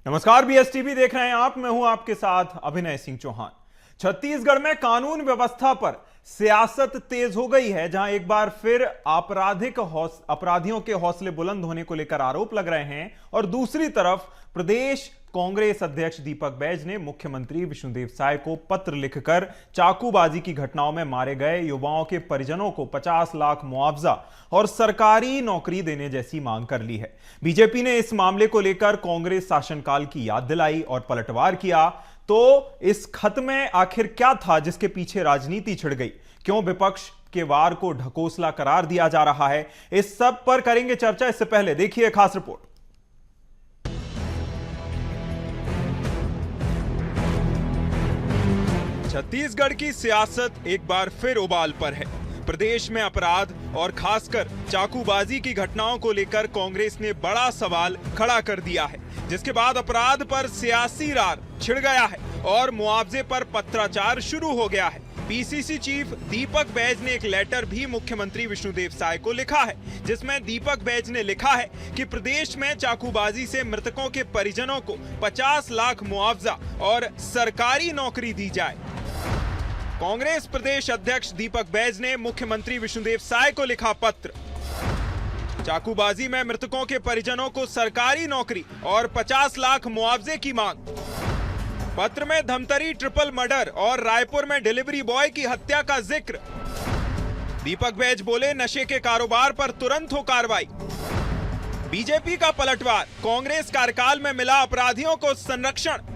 नमस्कार, बीएसटीवी देख रहे हैं आप। मैं हूं आपके साथ अभिनय सिंह चौहान। छत्तीसगढ़ में कानून व्यवस्था पर सियासत तेज हो गई है, जहां एक बार फिर अपराधियों के हौसले बुलंद होने को लेकर आरोप लग रहे हैं और दूसरी तरफ प्रदेश कांग्रेस अध्यक्ष दीपक बैज ने मुख्यमंत्री विष्णुदेव साय को पत्र लिखकर चाकूबाजी की घटनाओं में मारे गए युवाओं के परिजनों को 50 लाख मुआवजा और सरकारी नौकरी देने जैसी मांग कर ली है। बीजेपी ने इस मामले को लेकर कांग्रेस शासनकाल की याद दिलाई और पलटवार किया। तो इस खत में आखिर क्या था जिसके पीछे राजनीति छिड़ गई? क्यों विपक्ष के वार को ढकोसला करार दिया जा रहा है? इस सब पर करेंगे चर्चा। इससे पहले देखिए खास रिपोर्ट। छत्तीसगढ़ की सियासत एक बार फिर उबाल पर है। प्रदेश में अपराध और खासकर चाकूबाजी की घटनाओं को लेकर कांग्रेस ने बड़ा सवाल खड़ा कर दिया है, जिसके बाद अपराध पर सियासी रार छिड़ गया है और मुआवजे पर पत्राचार शुरू हो गया है। पीसीसी चीफ दीपक बैज ने एक लेटर भी मुख्यमंत्री विष्णुदेव साय को लिखा है, जिसमें दीपक बैज ने लिखा है कि प्रदेश में चाकूबाजी से मृतकों के परिजनों को 50 लाख मुआवजा और सरकारी नौकरी दी जाए। कांग्रेस प्रदेश अध्यक्ष दीपक बैज ने मुख्यमंत्री विष्णुदेव साय को लिखा पत्र। चाकूबाजी में मृतकों के परिजनों को सरकारी नौकरी और 50 लाख मुआवजे की मांग। पत्र में धमतरी ट्रिपल मर्डर और रायपुर में डिलीवरी बॉय की हत्या का जिक्र। दीपक बैज बोले, नशे के कारोबार पर तुरंत हो कार्रवाई। बीजेपी का पलटवार, कांग्रेस कार्यकाल में मिला अपराधियों को संरक्षण।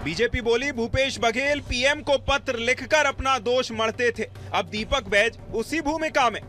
बीजेपी बोली, भूपेश बघेल पीएम को पत्र लिखकर अपना दोष मढ़ते थे, अब दीपक बैज उसी भूमिका में।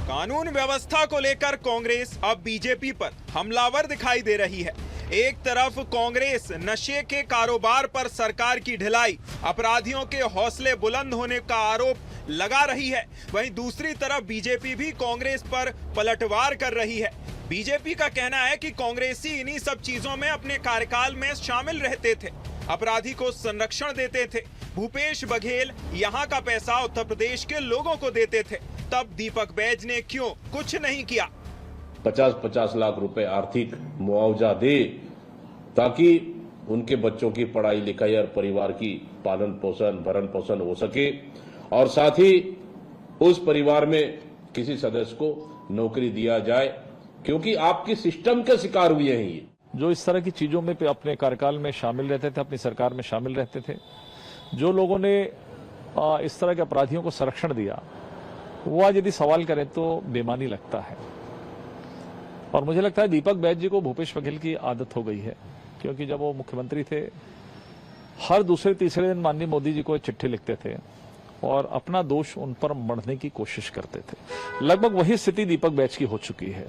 कानून व्यवस्था को लेकर कांग्रेस अब बीजेपी पर हमलावर दिखाई दे रही है। एक तरफ कांग्रेस नशे के कारोबार पर सरकार की ढिलाई, अपराधियों के हौसले बुलंद होने का आरोप लगा रही है, वहीं दूसरी तरफ बीजेपी भी कांग्रेस पर पलटवार कर रही है। बीजेपी का कहना है कि कांग्रेसी इन्हीं सब चीजों में अपने कार्यकाल में शामिल रहते थे, अपराधी को संरक्षण देते थे। भूपेश बघेल यहाँ का पैसा उत्तर प्रदेश के लोगों को देते थे, तब दीपक बैज ने क्यों कुछ नहीं किया? 50-50 लाख रुपए आर्थिक मुआवजा दे ताकि उनके बच्चों की पढ़ाई लिखाई और परिवार की पालन पोषण भरण पोषण हो सके, और साथ ही उस परिवार में किसी सदस्य को नौकरी दिया जाए, क्योंकि आपकी सिस्टम के शिकार हुए हैं ये जो इस तरह की चीजों में अपने कार्यकाल में शामिल रहते थे, अपनी सरकार में शामिल रहते थे। जो लोगों ने इस तरह के अपराधियों को संरक्षण दिया, वो आज यदि सवाल करें तो बेमानी लगता है। और मुझे लगता है दीपक बैज जी को भूपेश बघेल की आदत हो गई है, क्योंकि जब वो मुख्यमंत्री थे, हर दूसरे तीसरे दिन माननीय मोदी जी को चिट्ठी लिखते थे और अपना दोष उन पर मढ़ने की कोशिश करते थे। लगभग वही स्थिति दीपक बैज की हो चुकी है।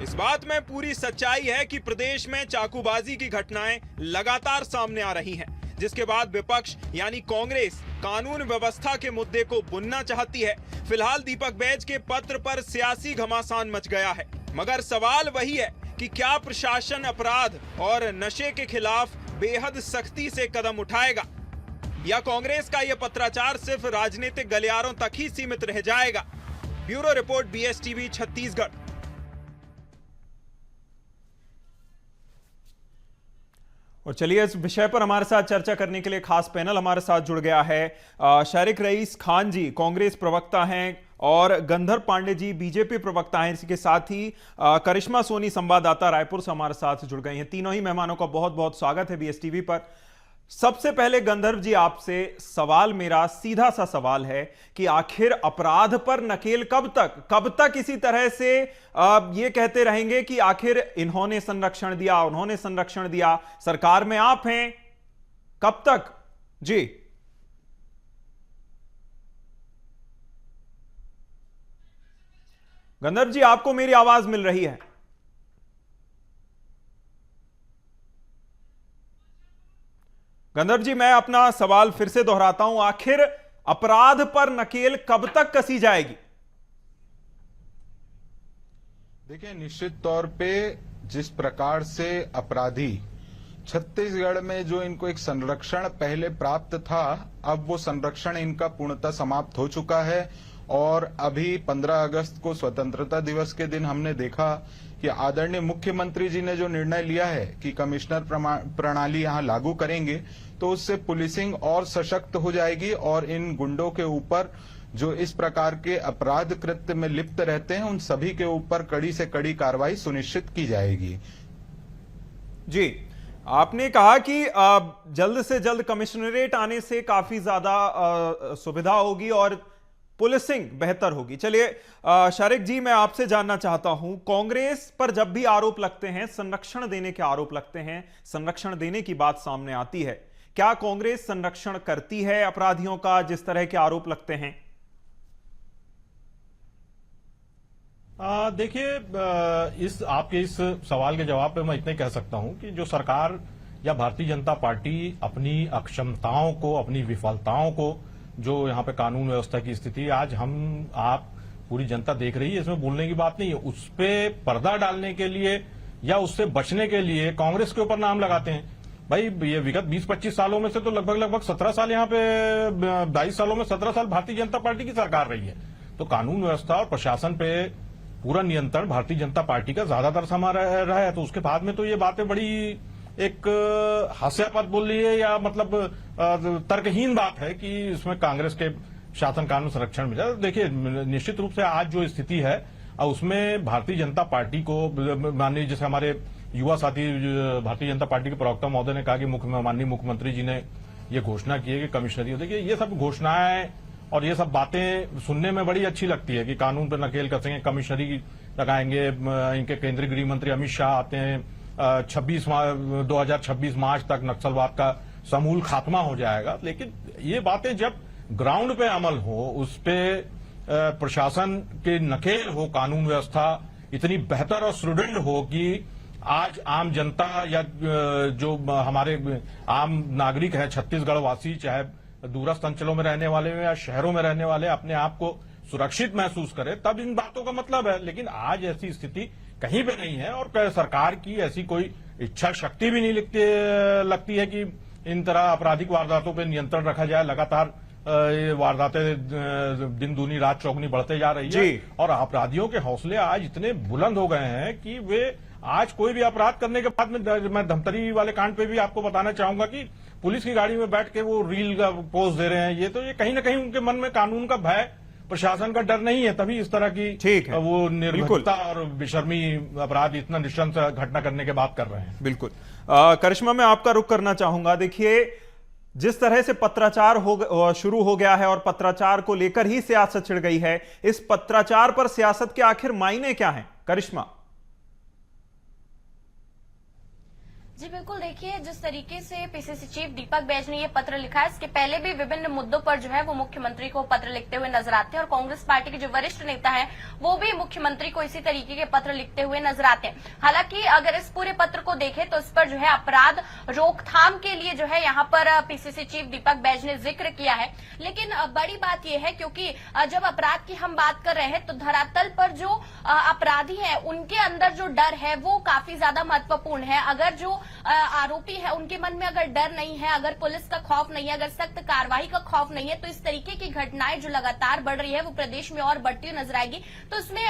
इस बात में पूरी सच्चाई है कि प्रदेश में चाकूबाजी की घटनाएं लगातार सामने आ रही हैं, जिसके बाद विपक्ष यानी कांग्रेस कानून व्यवस्था के मुद्दे को बुनना चाहती है। फिलहाल दीपक बैज के पत्र पर सियासी घमासान मच गया है, मगर सवाल वही है कि क्या प्रशासन अपराध और नशे के खिलाफ बेहद सख्ती से कदम उठाएगा, या कांग्रेस का यह पत्राचार सिर्फ राजनीतिक गलियारों तक ही सीमित रह जाएगा? Bureau report, BSTV Chhattisgarh. और चलिए, इस विषय पर हमारे साथ चर्चा करने के लिए खास पैनल हमारे साथ जुड़ गया है। शारिक रईस खान जी कांग्रेस प्रवक्ता हैं और गंधर्व पांडे जी बीजेपी प्रवक्ता हैं। इसके साथ ही करिश्मा सोनी संवाददाता रायपुर से हमारे साथ जुड़ गई हैं। तीनों ही मेहमानों का बहुत बहुत स्वागत है बीएसटीवी पर। सबसे पहले गंधर्व जी, आपसे सवाल, मेरा सीधा सा सवाल है कि आखिर अपराध पर नकेल कब तक इसी तरह से ये कहते रहेंगे कि आखिर इन्होंने संरक्षण दिया, उन्होंने संरक्षण दिया, सरकार में आप हैं, कब तक जी? गंधर्व जी, आपको मेरी आवाज मिल रही है? गंधर्व जी, मैं अपना सवाल फिर से दोहराता हूं, आखिर अपराध पर नकेल कब तक कसी जाएगी? देखिए, निश्चित तौर पे जिस प्रकार से अपराधी छत्तीसगढ़ में जो इनको एक संरक्षण पहले प्राप्त था, अब वो संरक्षण इनका पूर्णतः समाप्त हो चुका है और अभी 15 अगस्त को स्वतंत्रता दिवस के दिन हमने देखा कि आदरणीय मुख्यमंत्री जी ने जो निर्णय लिया है कि कमिश्नर प्रणाली यहां लागू करेंगे, तो उससे पुलिसिंग और सशक्त हो जाएगी और इन गुंडों के ऊपर जो इस प्रकार के अपराध कृत्य में लिप्त रहते हैं उन सभी के ऊपर कड़ी से कड़ी कार्रवाई सुनिश्चित की जाएगी। जी, आपने कहा कि जल्द से जल्द कमिश्नरेट आने से काफी ज्यादा सुविधा होगी और पुलिसिंग बेहतर होगी। चलिए शारिक जी, मैं आपसे जानना चाहता हूं, कांग्रेस पर जब भी आरोप लगते हैं, संरक्षण देने के आरोप लगते हैं, संरक्षण देने की बात सामने आती है, क्या कांग्रेस संरक्षण करती है अपराधियों का जिस तरह के आरोप लगते हैं? देखिए, इस आपके इस सवाल के जवाब पे मैं इतना ही कह सकता हूं कि जो सरकार या भारतीय जनता पार्टी अपनी अक्षमताओं को, अपनी विफलताओं को, जो यहाँ पे कानून व्यवस्था की स्थिति आज आप पूरी जनता देख रही है, इसमें बोलने की बात नहीं है, उस पे पर्दा डालने के लिए या उससे बचने के लिए कांग्रेस के ऊपर नाम लगाते हैं। भाई, ये विगत 20-25 सालों में से तो लगभग 17 साल यहाँ पे, 22 सालों में 17 साल भारतीय जनता पार्टी की सरकार रही है। तो कानून व्यवस्था और प्रशासन पे पूरा नियंत्रण भारतीय जनता पार्टी का ज्यादातर समय रहा है। तो उसके बाद में तो ये बातें बड़ी एक हास्यास्पद बोल रही है या मतलब तर्कहीन बात है कि इसमें कांग्रेस के शासन कानून संरक्षण मिला। देखिए, निश्चित रूप से आज जो स्थिति है उसमें भारतीय जनता पार्टी को, माननीय जैसे हमारे युवा साथी भारतीय जनता पार्टी के प्रवक्ता महोदय ने कहा कि माननीय मुख्यमंत्री जी ने ये घोषणा की है कि कमिश्नरी, देखिए ये सब घोषणाएं और ये सब बातें सुनने में बड़ी अच्छी लगती है कि कानून पर नकेल कसेंगे, कमिश्नरी लगाएंगे, इनके केंद्रीय गृह मंत्री अमित शाह आते हैं, 2026 मार्च तक नक्सलवाद का समूल खात्मा हो जाएगा। लेकिन ये बातें जब ग्राउंड पे अमल हो, उस पे प्रशासन के नकेल हो, कानून व्यवस्था इतनी बेहतर और सुदृढ़ हो कि आज आम जनता या जो हमारे आम नागरिक हैं, छत्तीसगढ़ वासी, चाहे दूरस्थ अंचलों में रहने वाले या शहरों में रहने वाले, अपने आप को सुरक्षित महसूस करें, तब इन बातों का मतलब है। लेकिन आज ऐसी स्थिति कहीं पे नहीं है और सरकार की ऐसी कोई इच्छा शक्ति भी नहीं लगती है कि इन तरह आपराधिक वारदातों पर नियंत्रण रखा जाए। लगातार ये वारदातें दिन दूनी रात चौगुनी बढ़ते जा रही है और अपराधियों के हौसले आज इतने बुलंद हो गए हैं कि वे आज कोई भी अपराध करने के बाद में, मैं धमतरी वाले कांड पे भी आपको बताना चाहूंगा कि पुलिस की गाड़ी में बैठ के वो रील का पोज दे रहे हैं। ये तो ये कहीं ना कहीं उनके मन में कानून का भय, प्रशासन का डर नहीं है, तभी इस तरह की वो निर्भीकता और बेशर्मी अपराध इतना निशंस घटना करने के बाद कर रहे हैं। बिल्कुल। करिश्मा, मैं आपका रुख करना चाहूंगा। देखिए, जिस तरह से पत्राचार शुरू हो गया है और पत्राचार को लेकर ही सियासत छिड़ गई है, इस पत्राचार पर सियासत के आखिर मायने क्या हैं? करिश्मा जी बिल्कुल, देखिए जिस तरीके से पीसीसी चीफ दीपक बैज ने ये पत्र लिखा है, इसके पहले भी विभिन्न मुद्दों पर जो है वो मुख्यमंत्री को पत्र लिखते हुए नजर आते हैं और कांग्रेस पार्टी के जो वरिष्ठ नेता हैं वो भी मुख्यमंत्री को इसी तरीके के पत्र लिखते हुए नजर आते हैं। हालांकि अगर इस पूरे पत्र को देखें तो इस पर जो है अपराध रोकथाम के लिए जो है यहाँ पर पीसीसी चीफ दीपक बैज ने जिक्र किया है। लेकिन बड़ी बात यह है, क्योंकि जब अपराध की हम बात कर रहे हैं तो धरातल पर जो अपराधी है उनके अंदर जो डर है वो काफी ज्यादा महत्वपूर्ण है। अगर जो आरोपी है उनके मन में अगर डर नहीं है, अगर पुलिस का खौफ नहीं है, अगर सख्त कार्रवाई का खौफ नहीं है, तो इस तरीके की घटनाएं जो लगातार बढ़ रही है वो प्रदेश में और बढ़ती हुई नजर आएगी। तो इसमें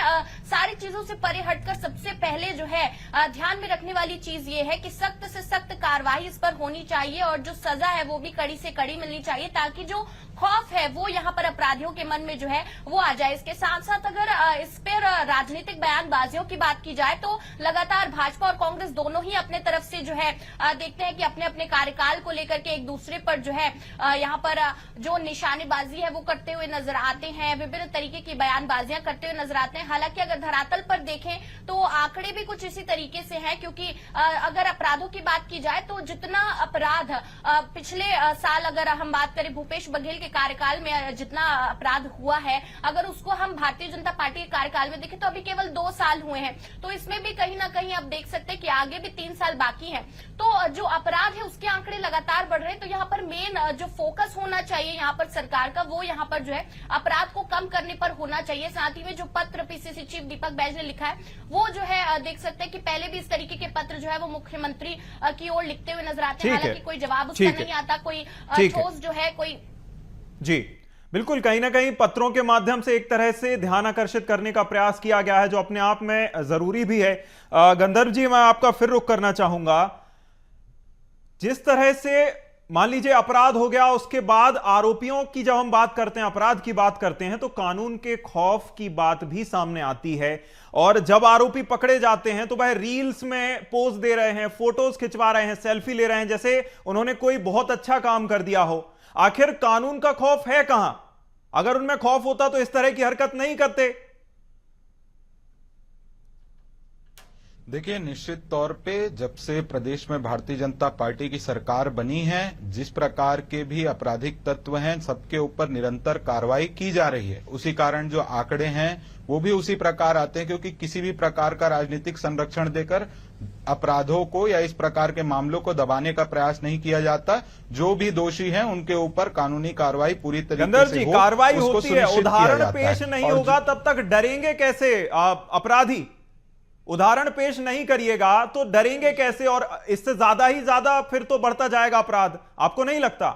सारी चीजों से परे हटकर सबसे पहले जो है ध्यान में रखने वाली चीज ये है कि सख्त से सख्त कार्रवाई इस पर होनी चाहिए और जो सजा है वो भी कड़ी से कड़ी मिलनी चाहिए, ताकि जो खौफ है वो यहाँ पर अपराधियों के मन में जो है वो आ जाए। इसके साथ साथ अगर इस पर राजनीतिक बयानबाजियों की बात की जाए तो लगातार भाजपा और कांग्रेस दोनों ही अपने तरफ से जो है देखते हैं कि अपने अपने कार्यकाल को लेकर के एक दूसरे पर जो है यहाँ पर जो निशानेबाजी है वो करते हुए नजर आते हैं, विभिन्न तरीके की बयानबाजियां करते हुए नजर आते हैं। हालांकि अगर धरातल पर देखें तो आंकड़े भी कुछ इसी तरीके से हैं, क्योंकि अगर अपराधों की बात की जाए तो जितना अपराध पिछले साल अगर हम बात करें भूपेश बघेल के कार्यकाल में जितना अपराध हुआ है, अगर उसको हम भारतीय जनता पार्टी के कार्यकाल में देखें तो अभी केवल 2 साल हुए हैं। तो इसमें भी कहीं ना कहीं आप देख सकते हैं कि आगे भी 3 साल बाकी है। तो जो अपराध है उसके आंकड़े लगातार बढ़ रहे हैं। तो यहाँ पर मेन जो फोकस होना चाहिए यहाँ पर सरकार का, वो यहाँ पर जो है अपराध को कम करने पर होना चाहिए। साथ ही में जो पत्र पीसीसी चीफ दीपक बैज ने लिखा है वो जो है देख सकते हैं कि पहले भी इस तरीके के पत्र जो है वो मुख्यमंत्री की ओर लिखते हुए नजर आते हैं। हालांकि कोई जवाब उसका नहीं आता, कोई ठोस जो है कोई। जी, बिल्कुल, कहीं ना कहीं पत्रों के माध्यम से एक तरह से ध्यान आकर्षित करने का प्रयास किया गया है, जो अपने आप में जरूरी भी है। गंधर्व जी, मैं आपका फिर रुख करना चाहूंगा। जिस तरह से मान लीजिए अपराध हो गया, उसके बाद आरोपियों की जब हम बात करते हैं, अपराध की बात करते हैं, तो कानून के खौफ की बात भी सामने आती है। और जब आरोपी पकड़े जाते हैं तो वह रील्स में पोज दे रहे हैं, फोटोज खिंचवा रहे हैं, सेल्फी ले रहे हैं, जैसे उन्होंने कोई बहुत अच्छा काम कर दिया हो। आखिर कानून का खौफ है कहां? अगर उनमें खौफ होता तो इस तरह की हरकत नहीं करते। देखिए, निश्चित तौर पे जब से प्रदेश में भारतीय जनता पार्टी की सरकार बनी है, जिस प्रकार के भी आपराधिक तत्व हैं, सबके ऊपर निरंतर कार्रवाई की जा रही है। उसी कारण जो आंकड़े हैं वो भी उसी प्रकार आते हैं, क्योंकि किसी भी प्रकार का राजनीतिक संरक्षण देकर अपराधों को या इस प्रकार के मामलों को दबाने का प्रयास नहीं किया जाता। जो भी दोषी हैं उनके ऊपर कानूनी कार्रवाई पूरी तरीके से हो, कार्रवाई उसको होती है। सुनिश्चित किया उदाहरण जाता पेश है। नहीं और होगा तब तक डरेंगे कैसे अपराधी? उदाहरण पेश नहीं करिएगा तो डरेंगे कैसे? और इससे ज्यादा ही ज्यादा फिर तो बढ़ता जाएगा अपराध, आपको नहीं लगता?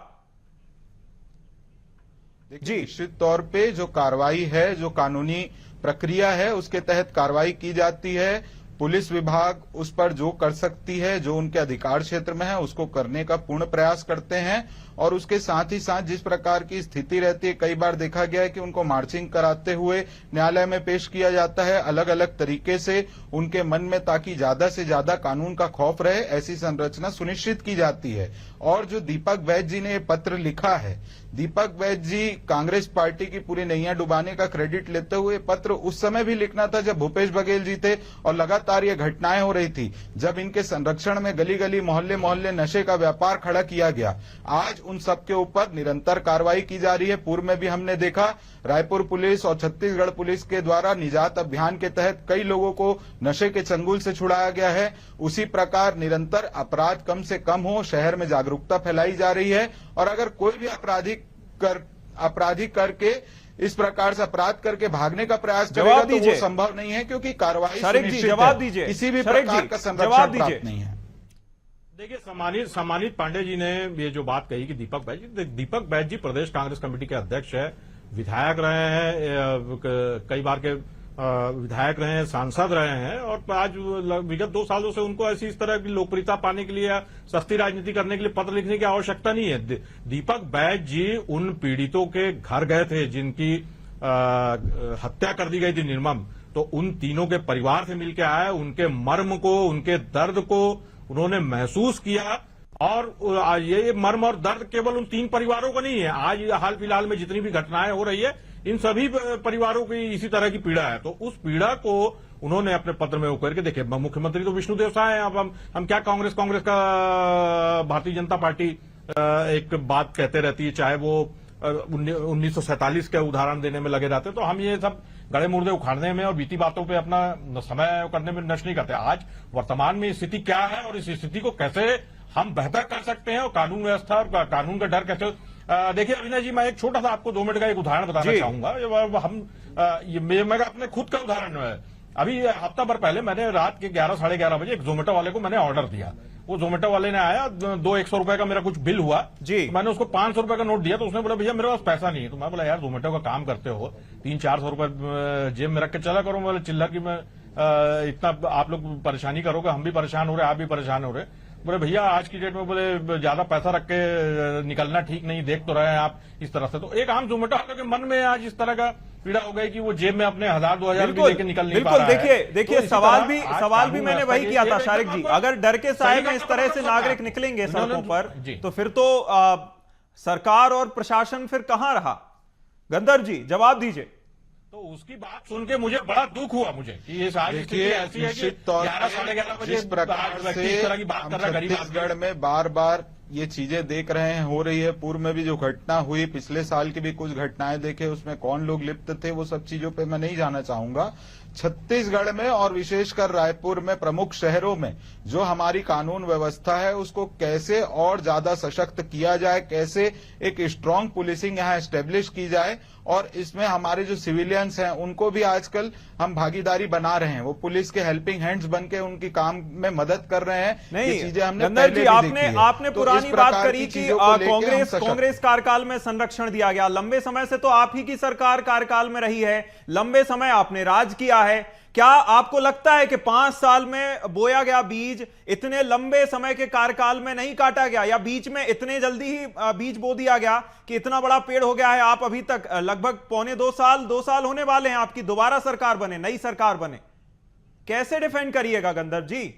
जी, निश्चित तौर पे जो कार्रवाई है, जो कानूनी प्रक्रिया है, उसके तहत कार्रवाई की जाती है। पुलिस विभाग उस पर जो कर सकती है, जो उनके अधिकार क्षेत्र में है, उसको करने का पूर्ण प्रयास करते हैं। और उसके साथ ही साथ जिस प्रकार की स्थिति रहती है, कई बार देखा गया है कि उनको मार्चिंग कराते हुए न्यायालय में पेश किया जाता है, अलग अलग तरीके से उनके मन में, ताकि ज्यादा से ज्यादा कानून का खौफ रहे, ऐसी संरचना सुनिश्चित की जाती है। और जो दीपक बैज जी ने ये पत्र लिखा है, दीपक बैज जी कांग्रेस पार्टी की पूरी नैया डुबाने का क्रेडिट लेते हुए पत्र उस समय भी लिखना था जब भूपेश बघेल जी थे और लगातार ये घटनाएं हो रही थी, जब इनके संरक्षण में गली गली, मोहल्ले मोहल्ले नशे का व्यापार खड़ा किया गया। आज उन सब के ऊपर निरंतर कार्रवाई की जा रही है। पूर्व में भी हमने देखा, रायपुर पुलिस और छत्तीसगढ़ पुलिस के द्वारा निजात अभियान के तहत कई लोगों को नशे के चंगुल से छुड़ाया गया है। उसी प्रकार निरंतर अपराध कम से कम हो, शहर में जागरूकता फैलाई जा रही है। और अगर कोई भी अपराधी करके इस प्रकार से अपराध करके भागने का प्रयास करेगा तो वो संभव नहीं है, क्योंकि कार्रवाई सुनिश्चित है, किसी भी प्रकार का संरक्षण प्राप्त नहीं है। देखिए, सम्मानित पांडे जी ने ये जो बात कही कि दीपक बैज जी प्रदेश कांग्रेस कमेटी के अध्यक्ष है, विधायक रहे हैं, कई बार के विधायक रहे हैं, सांसद रहे हैं, और आज विगत 2 सालों से उनको ऐसी इस तरह की लोकप्रियता पाने के लिए या सस्ती राजनीति करने के लिए पत्र लिखने की आवश्यकता नहीं है। दीपक बैज जी उन पीड़ितों के घर गए थे जिनकी हत्या कर दी गई थी निर्मम, तो उन तीनों के परिवार से मिलकर आए, उनके मर्म को, उनके दर्द को उन्होंने महसूस किया। और ये मर्म और दर्द केवल उन 3 परिवारों का नहीं है, आज हाल फिलहाल में जितनी भी घटनाएं हो रही है, इन सभी परिवारों की इसी तरह की पीड़ा है। तो उस पीड़ा को उन्होंने अपने पत्र में उकेर के, देखिए मुख्यमंत्री तो विष्णुदेव साय हैं, अब हम क्या कांग्रेस का भारतीय जनता पार्टी एक बात कहते रहती है, चाहे वो 1947 के उदाहरण देने में लगे रहते, तो हम ये सब गड़े मुर्दे उखाड़ने में और बीती बातों पे अपना समय करने में नष्ट नहीं करते। आज वर्तमान में स्थिति क्या है और इस स्थिति को कैसे हम बेहतर कर सकते हैं, और कानून व्यवस्था और कानून का डर कैसे। देखिए अविनाश जी, मैं एक छोटा सा आपको 2 मिनट का एक उदाहरण बताना चाहूंगा। मैं अपने खुद का उदाहरण है। अभी हफ्ता भर पहले मैंने रात के 11 साढ़े 11 बजे एक जोमेटो वाले को मैंने ऑर्डर दिया। वो जोमेटो वाले ने आया, 100 रुपए का मेरा कुछ बिल हुआ जी, तो मैंने उसको 500 रुपए का नोट दिया, तो उसने बोला भैया मेरे पास पैसा नहीं है। तो मैं बोला यार जोमेटो का काम करते हो, 300-400 रुपए जेब में रख के चला करो, बोले चिल्लर की मैं इतना आप लोग परेशानी करोगे, हम भी परेशान हो रहे, आप भी परेशान हो रहे। बोले भैया आज की डेट में बोले ज्यादा पैसा रख के निकलना ठीक नहीं, देख तो रहे हैं आप इस तरह से। तो एक आम जोमेटो वाले के मन में आज इस तरह का पीड़ा हो गई कि वो जेब में अपने 1000-2000 भी लेके निकल नहीं पा रहा है। देखिए तो सवाल भी मैंने वही किया था शारिक जी, अगर डर के साए में इस तरह से नागरिक निकलेंगे सड़कों पर, तो फिर तो सरकार और प्रशासन फिर कहां रहा? गंधर्व जी जवाब दीजिए। तो उसकी बात सुन के मुझे बड़ा दुख हुआ मुझे कि ये सारी स्थिति ऐसी है कि 11-11:30 बजे जिस प्रकार से छत्तीसगढ़ में बार बार ये चीजें देख रहे हैं, हो रही है। पूर्व में भी जो घटना हुई, पिछले साल की भी कुछ घटनाएं देखे, उसमें कौन लोग लिप्त थे, वो सब चीजों पे मैं नहीं जाना चाहूंगा। छत्तीसगढ़ में और विशेषकर रायपुर में प्रमुख शहरों में जो हमारी कानून व्यवस्था है उसको कैसे और ज्यादा सशक्त किया जाए, कैसे एक स्ट्रांग पुलिसिंग यहाँ एस्टेब्लिश की जाए, और इसमें हमारे जो सिविलियंस हैं उनको भी आजकल हम भागीदारी बना रहे हैं। वो पुलिस के हेल्पिंग हैंड्स बन के उनकी काम में मदद कर रहे हैं। नहीं, ये चीजें हमने गंधर पहले जी, भी आपने देखी है। आपने तो पुरानी इस बात प्रकार करी की कि चीजों को लेके हम कांग्रेस सशक्त- कांग्रेस कार्यकाल में संरक्षण दिया गया। लंबे समय से तो आप ही की सरकार कार्यकाल में रही है, लंबे समय आपने राज किया है। क्या आपको लगता है कि 5 साल में बोया गया बीज इतने लंबे समय के कार्यकाल में नहीं काटा गया, या बीच में इतने जल्दी ही बीज बो दिया गया कि इतना बड़ा पेड़ हो गया है? आप अभी तक लगभग पौने 2 साल होने वाले हैं आपकी दोबारा सरकार बने, नई सरकार बने, कैसे डिफेंड करिएगा गंधर्व जी?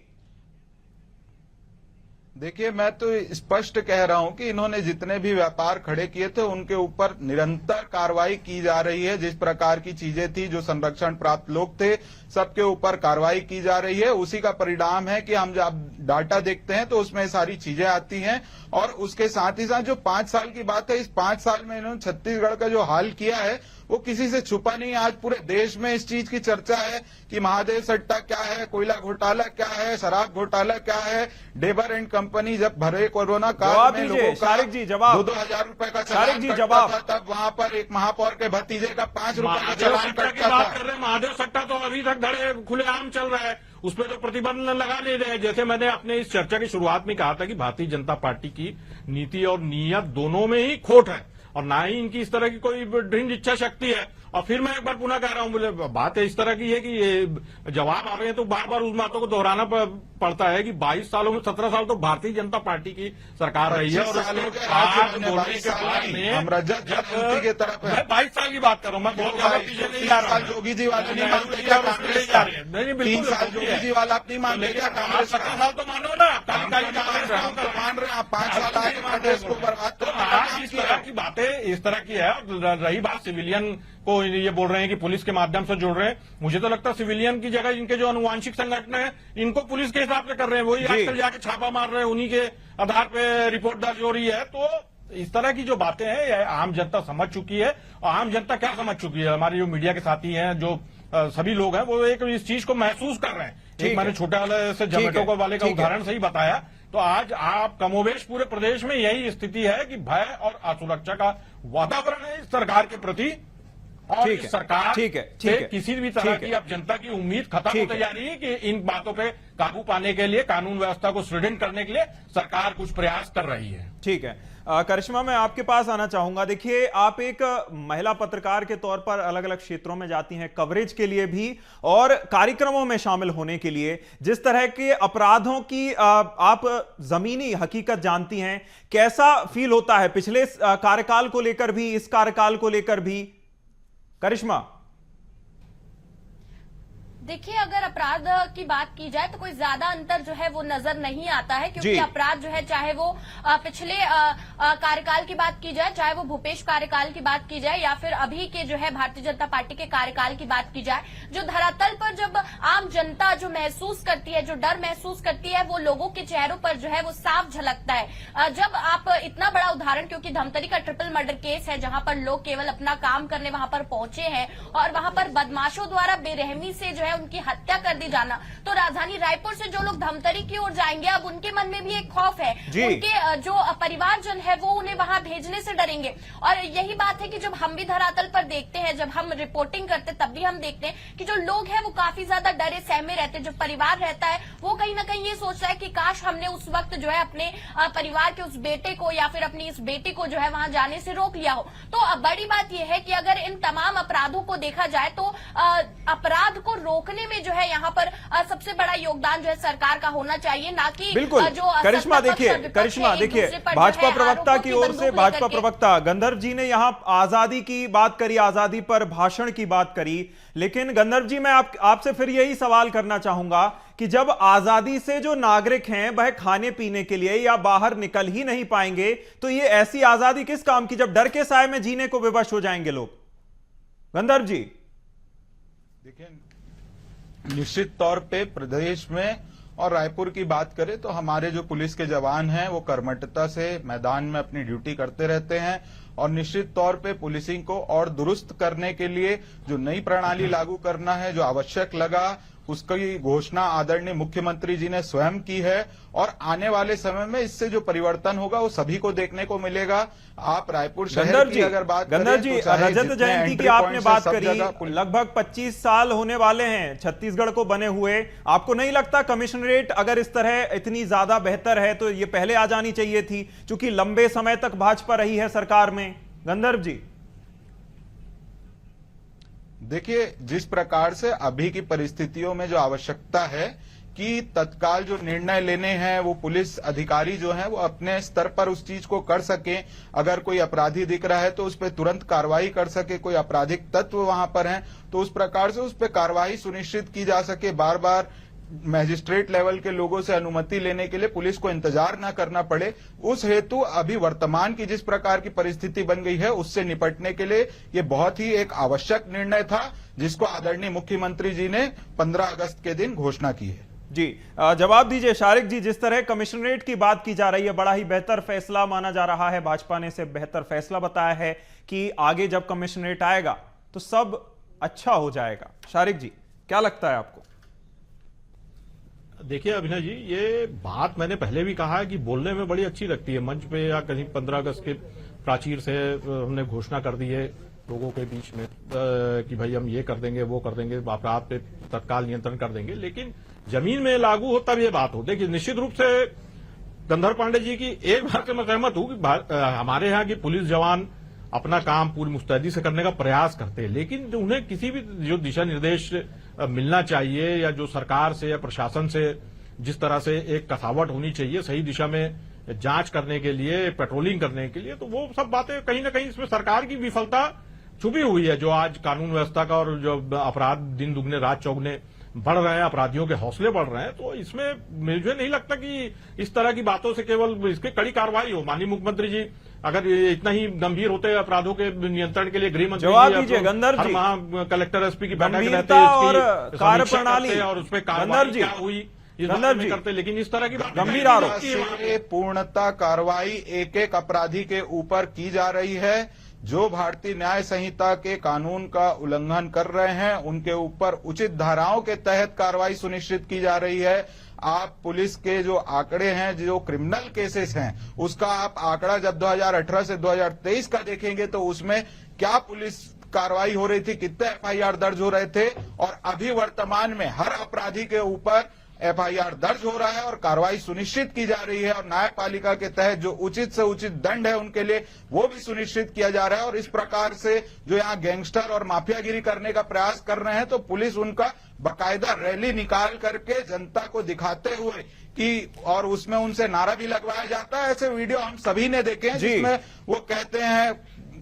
देखिए, मैं तो स्पष्ट कह रहा हूं कि इन्होंने जितने भी व्यापार खड़े किए थे उनके ऊपर निरंतर कार्रवाई की जा रही है। जिस प्रकार की चीजें थी, जो संरक्षण प्राप्त लोग थे, सबके ऊपर कार्रवाई की जा रही है। उसी का परिणाम है कि हम जब डाटा देखते हैं तो उसमें सारी चीजें आती हैं। और उसके साथ ही साथ जो 5 साल की बात है, इस 5 साल में इन्होंने छत्तीसगढ़ का जो हाल किया है वो किसी से छुपा नहीं है। आज पूरे देश में इस चीज की चर्चा है कि महादेव सट्टा क्या है, कोयला घोटाला क्या है, शराब घोटाला क्या है। डेबर एंड कंपनी जब भरे कोरोना काल में लोगों का शारिक जी जवाब, 2-2 हजार रुपए का शारिक जी चालान जवाब, कटता था, तब वहां पर एक महापौर के भतीजे का 5 रुपए का महादेव चालान सट्टा की कटता बात था। कर रहे हैं। महादेव सट्टा तो अभी तक धड़े खुलेआम चल रहा है, उसमें तो प्रतिबंध लगा नहीं रहे। जैसे मैंने अपने इस चर्चा की शुरुआत में कहा था कि भारतीय जनता पार्टी की नीति और नीयत दोनों में ही खोट है, और ना ही इनकी इस तरह की कोई दृढ़ इच्छा शक्ति है। और फिर मैं एक बार पुनः कह रहा हूं, बोले बात इस तरह की है कि ये जवाब आ रहे हैं तो बार बार उस बातों को दोहराना पड़ता है कि 22 सालों में 17 साल तो भारतीय जनता पार्टी की सरकार रही है, और सालों के उसके आज बाद हमने बोलने 22 के साल बाद नहीं, में हम रजत जयंती की तरफ है। मैं 22 साल की बात कर रहा हूं, मैं बहुत ज्यादा पीछे नहीं जा रहा हूं। जोगी जी वाले नहीं मानते नहीं, क्या नहीं, कांग्रेस जा का? रही है। नहीं, नहीं, 3 बिल्कुल साल जोगी जी वाला अपनी मानते क्या कांग्रेस का? 17 साल तो मानो ना, काली काली कांग्रेस का हम तो मान रहे हैं, आप 5 साल आगे कांग्रेस को बर्बाद तो करने का आज काम इस किया। तरह की बातें इस तरह की है। और रही बात सिविलियन को, ये बोल रहे हैं कि पुलिस के माध्यम से जोड़ रहे हैं, मुझे तो लगता है सिविलियन की जगह इनके जो अनुवांशिक संगठन है इनको पुलिस के हिसाब से कर रहे हैं, वही आजकल जाके छापा मार रहे हैं, उन्हीं के आधार पे रिपोर्ट दर्ज हो रही है। तो इस तरह की जो बातें हैं ये आम जनता समझ चुकी है। और आम जनता क्या समझ चुकी है, हमारे जो मीडिया के साथी हैं, जो सभी लोग हैं, वो एक इस चीज को महसूस कर रहे हैं। एक मैंने छोटे वाले से जोमेटो वाले का उदाहरण सही बताया, तो आज आप कमोवेश पूरे प्रदेश में यही स्थिति है कि भय और असुरक्षा का वातावरण है इस सरकार के प्रति, और इस सरकार से किसी भी तरह की अब जनता की उम्मीद खत्म होती जा रही है कि इन बातों पे काबू पाने के लिए, कानून व्यवस्था को सुदृढ़ करने के लिए सरकार कुछ प्रयास कर रही है। ठीक है, करिश्मा, मैं आपके पास आना चाहूंगा। देखिए, आप एक महिला पत्रकार के तौर पर अलग अलग क्षेत्रों में जाती हैं, कवरेज के लिए भी और कार्यक्रमों में शामिल होने के लिए। जिस तरह के अपराधों की आप जमीनी हकीकत जानती हैं, कैसा फील होता है पिछले कार्यकाल को लेकर भी, इस कार्यकाल को लेकर भी? करिश्मा, देखिए, अगर अपराध की बात की जाए तो कोई ज्यादा अंतर जो है वो नजर नहीं आता है, क्योंकि अपराध जो है, चाहे वो पिछले कार्यकाल की बात की जाए, चाहे वो भूपेश कार्यकाल की बात की जाए, या फिर अभी के जो है भारतीय जनता पार्टी के कार्यकाल की बात की जाए, जो धरातल पर जब आम जनता जो महसूस करती है, जो डर महसूस करती है, वो लोगों के चेहरों पर जो है वो साफ झलकता है। जब आप इतना बड़ा उदाहरण, क्योंकि धमतरी का ट्रिपल मर्डर केस है, जहां पर लोग केवल अपना काम करने वहां पर पहुंचे हैं और वहां पर बदमाशों द्वारा बेरहमी से जो है उनकी हत्या कर दी जाना, तो राजधानी रायपुर से जो लोग धमतरी की ओर जाएंगे, अब उनके मन में भी एक खौफ है, उनके जो परिवारजन है वो उन्हें वहां भेजने से डरेंगे। और यही बात है कि जब हम भी धरातल पर देखते हैं, जब हम रिपोर्टिंग करते तब भी हम देखते हैं कि जो लोग हैं वो काफी ज्यादा डरे सहमे रहते हैं। जो परिवार रहता है वो कहीं ना कहीं ये सोचता है कि काश हमने उस वक्त जो है अपने परिवार के उस बेटे को या फिर अपनी इस बेटी को जो है वहां जाने से रोक लिया हो। तो बड़ी बात यह है कि अगर इन तमाम अपराधों को देखा जाए तो अपराध को रोकने में जो है यहाँ पर सबसे बड़ा योगदान जो है सरकार का होना चाहिए, ना कि बिल्कुल। जो करिश्मा देखिए, भाजपा प्रवक्ता की ओर से भाजपा प्रवक्ता गंधर्व जी ने यहाँ आजादी की बात करी, आजादी पर भाषण की बात करी, लेकिन गंधर्व जी मैं आपसे फिर यही सवाल करना चाहूंगा कि जब आजादी से जो नागरिक हैं वह खाने पीने के लिए या बाहर निकल ही नहीं पाएंगे, तो ये ऐसी आजादी किस काम की, जब डर के साए में जीने को विवश हो जाएंगे लोग? गंधर्व जी, देखिए, निश्चित तौर पे प्रदेश में और रायपुर की बात करें तो हमारे जो पुलिस के जवान हैं वो कर्मठता से मैदान में अपनी ड्यूटी करते रहते हैं और निश्चित तौर पे पुलिसिंग को और दुरुस्त करने के लिए जो नई प्रणाली लागू करना है, जो आवश्यक लगा, उसकी घोषणा आदरणीय मुख्यमंत्री जी ने स्वयं की है और आने वाले समय में इससे जो परिवर्तन होगा वो सभी को देखने को मिलेगा। आप रायपुर शहर की अगर बात करें गंधर जी, तो चाहे रजत जितने जयंती एंट्री की आपने पॉइंट्स बात हैं, सब करी, जगह लगभग 25 साल होने वाले हैं छत्तीसगढ़ को बने हुए। आपको नहीं लगता कमिश्नरेट अगर इस तरह इतनी ज्यादा बेहतर है तो ये पहले आ जानी चाहिए थी, क्योंकि लंबे समय तक भाजपा रही है सरकार में? गंधर्व जी देखिए, जिस प्रकार से अभी की परिस्थितियों में जो आवश्यकता है कि तत्काल जो निर्णय लेने हैं वो पुलिस अधिकारी जो हैं वो अपने स्तर पर उस चीज को कर सके। अगर कोई अपराधी दिख रहा है तो उस पर तुरंत कार्रवाई कर सके, कोई आपराधिक तत्व वहां पर हैं तो उस प्रकार से उस पर कार्रवाई सुनिश्चित की जा सके। बार बार मैजिस्ट्रेट लेवल के लोगों से अनुमति लेने के लिए पुलिस को इंतजार न करना पड़े, उस हेतु अभी वर्तमान की जिस प्रकार की परिस्थिति बन गई है उससे निपटने के लिए ये बहुत ही एक आवश्यक निर्णय था, जिसको आदरणीय मुख्यमंत्री जी ने 15 अगस्त के दिन घोषणा की है। जी, जवाब दीजिए शारिक जी। जिस तरह कमिश्नरेट की बात की जा रही है, बड़ा ही बेहतर फैसला माना जा रहा है, भाजपा ने इसे बेहतर फैसला बताया है कि आगे जब कमिश्नरेट आएगा तो सब अच्छा हो जाएगा। शारिक जी, क्या लगता है आपको? देखिए अभिनय जी, ये बात मैंने पहले भी कहा है कि बोलने में बड़ी अच्छी लगती है, मंच पे या कहीं 15 अगस्त के प्राचीर से हमने घोषणा कर दी है लोगों के बीच में कि भाई हम ये कर देंगे, वो कर देंगे, अपराध पे तत्काल नियंत्रण कर देंगे, लेकिन जमीन में लागू हो तब ये बात हो। देखिए निश्चित रूप से गंधर्व पांडे जी की एक बात से मैं सहमत हूं कि हमारे यहाँ की पुलिस जवान अपना काम पूरी मुस्तैदी से करने का प्रयास करते हैं, लेकिन उन्हें किसी भी जो दिशा निर्देश मिलना चाहिए या जो सरकार से या प्रशासन से जिस तरह से एक कसावट होनी चाहिए सही दिशा में जांच करने के लिए, पेट्रोलिंग करने के लिए, तो वो सब बातें कहीं ना कहीं इसमें सरकार की विफलता छुपी हुई है। जो आज कानून व्यवस्था का और जो अपराध दिन दुगने रात चौगुने बढ़ रहे हैं, अपराधियों के हौसले बढ़ रहे हैं, तो इसमें मुझे नहीं लगता कि इस तरह की बातों से केवल इसकी कड़ी कार्रवाई हो। माननीय मुख्यमंत्री जी अगर इतना ही गंभीर होते हैं अपराधों के नियंत्रण के लिए, गृह मंत्री जवाब दीजिए गंधर जी। वहां कलेक्टर एसपी की बैठक रहती गंभीरता और कार्यप्रणाली और उसमें कार्रवाई क्या हुई इस बारे में करते, लेकिन इस तरह की बात गंभीर आरोप से पूर्णतः कार्रवाई एक एक अपराधी के ऊपर की जा रही है। जो भारतीय न्याय संहिता के कानून का उल्लंघन कर रहे हैं उनके ऊपर उचित धाराओं के तहत कार्रवाई सुनिश्चित की जा रही है। आप पुलिस के जो आंकड़े हैं, जो क्रिमिनल केसेस हैं, उसका आप आंकड़ा जब 2018 से 2023 का देखेंगे तो उसमें क्या पुलिस कार्रवाई हो रही थी, कितने एफआईआर दर्ज हो रहे थे, और अभी वर्तमान में हर अपराधी के ऊपर एफआईआर दर्ज हो रहा है और कार्रवाई सुनिश्चित की जा रही है और न्यायपालिका के तहत जो उचित से उचित दंड है उनके लिए वो भी सुनिश्चित किया जा रहा है। और इस प्रकार से जो यहाँ गैंगस्टर और माफियागिरी करने का प्रयास कर रहे हैं तो पुलिस उनका बाकायदा रैली निकाल करके जनता को दिखाते हुए कि, और उसमें उनसे नारा भी लगवाया जाता है। ऐसे वीडियो हम सभी ने देखे हैं जिसमें वो कहते हैं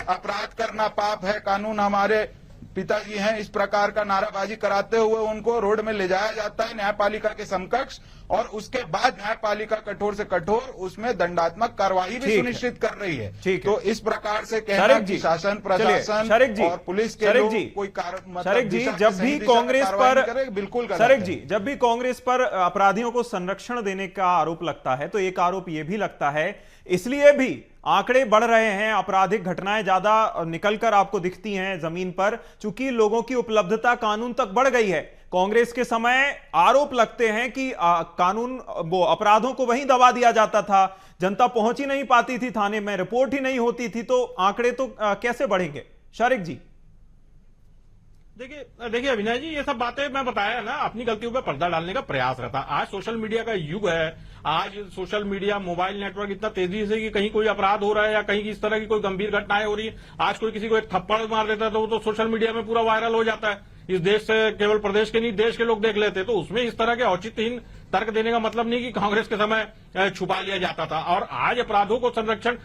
अपराध करना पाप है, कानून हमारे पिताजी हैं, इस प्रकार का नाराबाजी कराते हुए उनको रोड में ले जाया जाता है न्यायपालिका के समकक्ष, और उसके बाद न्यायपालिका कठोर से कठोर उसमें दंडात्मक कार्रवाई भी सुनिश्चित कर रही है। तो इस प्रकार से कहना कि शासन, प्रशासन और पुलिस के लोग कोई शरीक जी, जब भी कांग्रेस पर बिल्कुल शरीक जी, जब भी कांग्रेस पर अपराधियों को संरक्षण देने का आरोप लगता है तो एक आरोप यह भी लगता है इसलिए भी आंकड़े बढ़ रहे हैं, आपराधिक घटनाएं ज्यादा निकलकर आपको दिखती हैं जमीन पर, चूंकि लोगों की उपलब्धता कानून तक बढ़ गई है। कांग्रेस के समय आरोप लगते हैं कि कानून वो अपराधों को वहीं दबा दिया जाता था, जनता पहुंच ही नहीं पाती थी थाने में, रिपोर्ट ही नहीं होती थी, तो आंकड़े तो कैसे बढ़ेंगे? शारिक जी देखिए अभिनय जी, ये सब बातें मैं बताया ना, अपनी गलतियों पर पर्दा डालने का प्रयास रहता। आज सोशल मीडिया का युग है, आज सोशल मीडिया, मोबाइल नेटवर्क इतना तेजी से कि कहीं कोई अपराध हो रहा है या कहीं इस तरह की कोई गंभीर घटनाएं हो रही है, आज कोई किसी को एक थप्पड़ मार देता है तो वो तो सोशल मीडिया में पूरा वायरल हो जाता है। इस देश से केवल प्रदेश के नहीं देश के लोग देख लेते, तो उसमें इस तरह के औचित्यहीन तर्क देने का मतलब नहीं कि कांग्रेस के समय छुपा लिया जाता था। और आज अपराधों को संरक्षण,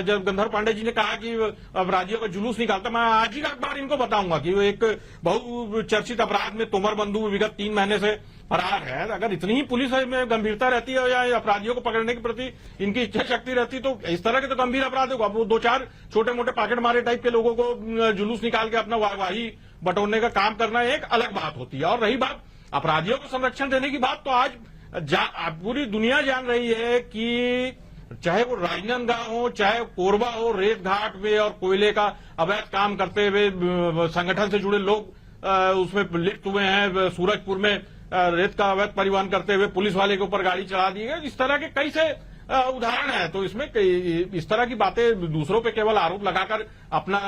जब गंधर्व पांडे जी ने कहा कि अपराधियों का जुलूस निकालता, मैं आज ही का अखबार इनको बताऊंगा कि वो एक बहुचर्चित अपराध में तोमर बंधु विगत 3 महीने से फरार है। अगर इतनी ही पुलिस में गंभीरता रहती है या अपराधियों को पकड़ने के प्रति इनकी इच्छा शक्ति रहती, तो इस तरह के तो गंभीर अपराध होगा। वो 2-4 छोटे मोटे पॉकेट मारे टाइप के लोगों को जुलूस निकाल के अपना वाहवाही बटोरने का काम करना एक अलग बात होती है। और रही बात अपराधियों को संरक्षण देने की बात, तो आज पूरी दुनिया जान रही है कि चाहे वो राजनांदगांव हो, चाहे कोरबा हो, रेत घाट में और कोयले का अवैध काम करते हुए संगठन से जुड़े लोग उसमें लिप्त हुए हैं। सूरजपुर में रेत का अवैध परिवहन करते हुए पुलिस वाले के ऊपर गाड़ी चढ़ा दी गई। इस तरह के कई से उदाहरण है। तो इसमें इस तरह की बातें दूसरों पे केवल आरोप लगाकर अपना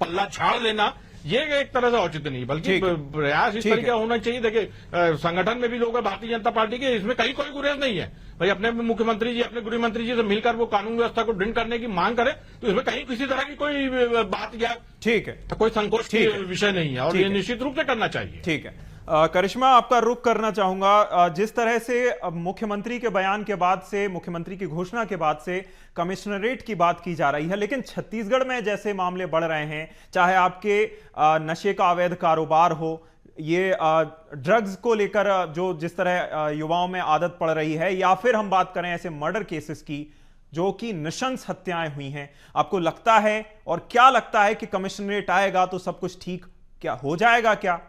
पल्ला झाड़ लेना, ये एक तरह से औचित्य नहीं, बल्कि प्रयास इस तरीके का होना चाहिए। देखिए, संगठन में भी लोग हैं भारतीय जनता पार्टी के, इसमें कहीं कोई गुरेज नहीं है। भाई अपने मुख्यमंत्री जी, अपने गृह मंत्री जी से मिलकर वो कानून व्यवस्था को दृढ़ करने की मांग करें, तो इसमें कहीं किसी तरह की कोई बात या ठीक है, कोई संकोच की विषय नहीं है, और ये निश्चित रूप से करना चाहिए। ठीक है। करिश्मा, आपका रुख करना चाहूंगा। जिस तरह से मुख्यमंत्री के बयान के बाद से, मुख्यमंत्री की घोषणा के बाद से कमिश्नरेट की बात की जा रही है, लेकिन छत्तीसगढ़ में जैसे मामले बढ़ रहे हैं, चाहे आपके नशे का अवैध कारोबार हो, ये ड्रग्स को लेकर जो जिस तरह युवाओं में आदत पड़ रही है, या फिर हम बात करें ऐसे मर्डर केसेस की जो कि नृशंस हत्याएं हुई हैं, आपको लगता है और क्या लगता है कि कमिश्नरेट आएगा तो सब कुछ ठीक क्या हो जाएगा क्या?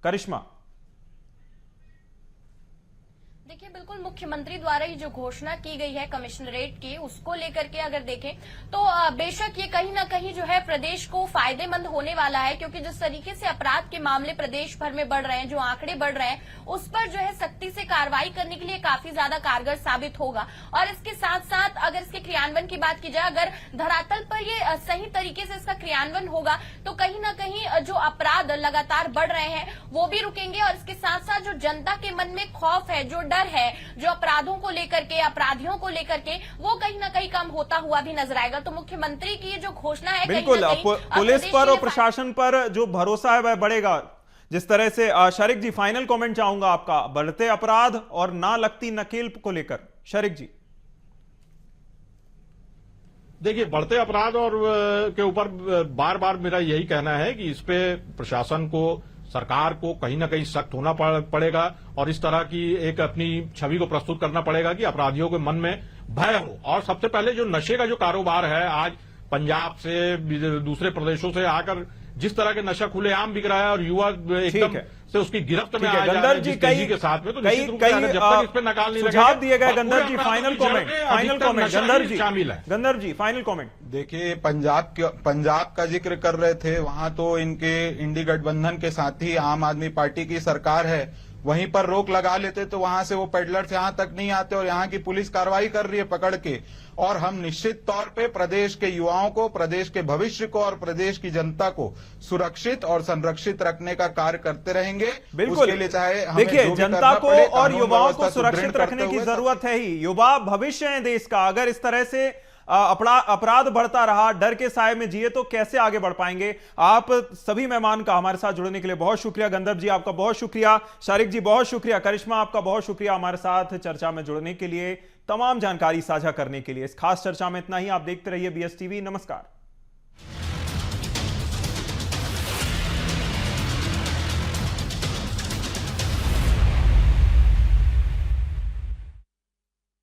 करिश्मा, देखिए, बिल्कुल मुख्यमंत्री द्वारा ही जो घोषणा की गई है कमिश्नरेट की, उसको लेकर के अगर देखें तो बेशक ये कहीं ना कहीं जो है प्रदेश को फायदेमंद होने वाला है, क्योंकि जिस तरीके से अपराध के मामले प्रदेश भर में बढ़ रहे हैं, जो आंकड़े बढ़ रहे हैं, उस पर जो है सख्ती से कार्रवाई करने के लिए काफी ज्यादा कारगर साबित होगा। और इसके साथ साथ अगर इसके क्रियान्वयन की बात की जाए, अगर धरातल पर ये सही तरीके से इसका क्रियान्वयन होगा तो कहीं ना कहीं जो अपराध लगातार बढ़ रहे हैं वो भी रुकेंगे, और इसके साथ साथ जो जनता के मन में खौफ है, जो डर है, जो अपराधों को लेकर के, अपराधियों को लेकर के, वो कहीं ना कहीं कम होता हुआ भी नजर आएगा। तो मुख्यमंत्री की ये जो घोषणा है, बिल्कुल पुलिस पर और प्रशासन पर जो भरोसा है वह बढ़ेगा जिस तरह से। शरीक जी, फाइनल कमेंट चाहूंगा आपका, बढ़ते अपराध और ना लगती नकेल को लेकर। शरीक जी, देखिए, बढ़ते अपराध और के ऊपर बार बार मेरा यही कहना है कि इस पे प्रशासन को, सरकार को कहीं ना कहीं सख्त होना पड़ेगा, और इस तरह की एक अपनी छवि को प्रस्तुत करना पड़ेगा कि अपराधियों के मन में भय हो। और सबसे पहले जो नशे का जो कारोबार है, आज पंजाब से, दूसरे प्रदेशों से आकर जिस तरह के नशा खुलेआम बिक रहा है और युवा एकदम से उसकी गिरफ्त में आ जा रहे हैं जिस तेजी के साथ में, तो निश्चित रूप से जब तक इस पे नकाल नहीं लगेगा, सुझाव दिए गए। गंधर्व जी, फाइनल कमेंट। गंधर्व जी, शामिल है। गंधर्व जी, फाइनल कमेंट। देखिए, पंजाब का जिक्र कर रहे थे, वहां तो इनके इंडी गठबंधन के साथी आम आदमी पार्टी की सरकार है, वहीं पर रोक लगा लेते तो वहां से वो पेडलर्स यहां तक नहीं आते, और यहाँ की पुलिस कार्रवाई कर रही है पकड़ के। और हम निश्चित तौर पे प्रदेश के युवाओं को, प्रदेश के भविष्य को और प्रदेश की जनता को सुरक्षित और संरक्षित रखने का कार्य करते रहेंगे। बिल्कुल, उसके लिए चाहे देखिए, जनता को और युवाओं को सुरक्षित रखने की जरूरत है ही। युवा भविष्य है देश का। अगर इस तरह से अपराध बढ़ता रहा, डर के साए में जिए, तो कैसे आगे बढ़ पाएंगे? आप सभी मेहमान का हमारे साथ जुड़ने के लिए बहुत शुक्रिया। गंधर्व जी, आपका बहुत शुक्रिया। शारिक जी, बहुत शुक्रिया। करिश्मा, आपका बहुत शुक्रिया हमारे साथ चर्चा में जुड़ने के लिए, तमाम जानकारी साझा करने के लिए। इस खास चर्चा में इतना ही। आप देखते रहिए BSTV। नमस्कार।